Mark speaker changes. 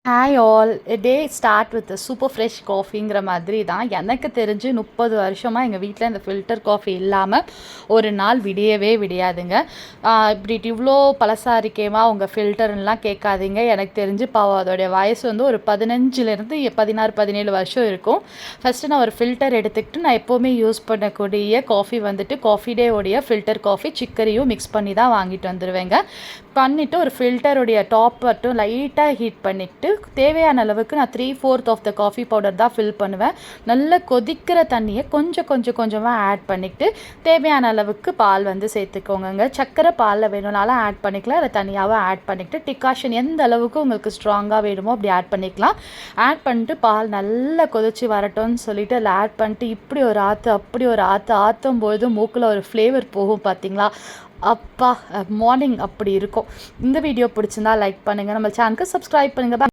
Speaker 1: Hi all day start with super fresh காஃபிங்கிற மாதிரி தான். எனக்கு தெரிஞ்சு 30 வருஷமாக எங்கள் வீட்டில் இந்த ஃபில்டர் காஃபி இல்லாமல் ஒரு நாள் விடியவே விடியாதுங்க. இப்படி இவ்வளோ பழசாக இருக்கேமா உங்கள் ஃபில்டர்லாம் கேட்காதீங்க. எனக்கு தெரிஞ்சு பாவம் அதோடைய வயசு வந்து ஒரு 15லேருந்து 16 17 வருஷம் இருக்கும். ஃபஸ்ட்டு நான் ஒரு ஃபில்டர் எடுத்துக்கிட்டு நான் எப்போவுமே யூஸ் பண்ணக்கூடிய காஃபி வந்துட்டு காஃபி டேவோடைய ஃபில்டர் காஃபி சிக்கரியும் மிக்ஸ் பண்ணி தான் வாங்கிட்டு வந்துடுவேங்க. பண்ணிவிட்டு ஒரு ஃபில்டருடைய டாப் மட்டும் லைட்டாக ஹீட் பண்ணிவிட்டு தேவையான அளவுக்கு நான் 3/4 ஆஃப் த காஃபி பவுடர் தான் ஃபில் பண்ணுவேன். நல்லா கொதிக்கிற தண்ணியை கொஞ்சமாக ஆட் பண்ணிவிட்டு தேவையான அளவுக்கு பால் வந்து சேர்த்துக்கோங்க. சக்கரை பாலில் வேணும்னாலும் ஆட் பண்ணிக்கலாம், அதை தனியாகவும் ஆட் பண்ணிவிட்டு டிகாஷன் எந்த அளவுக்கு உங்களுக்கு ஸ்ட்ராங்காக வேணுமோ அப்படி ஆட் பண்ணிக்கலாம். ஆட் பண்ணிட்டு பால் நல்லா கொதிச்சு வரட்டும்னு சொல்லிவிட்டு அதில் ஆட் பண்ணிட்டு இப்படி ஒரு ஆற்று அப்படி ஒரு ஆற்றும் பொழுது மூக்கில் ஒரு ஃப்ளேவர் போகும் பார்த்தீங்களா, அப்பா மார்னிங் அப்படி இருக்கும். இந்த வீடியோ பிடிச்சிருந்தா லைக் பண்ணுங்கள், நம்ம சேனலுக்கு சப்ஸ்கிரைப் பண்ணுங்கள்.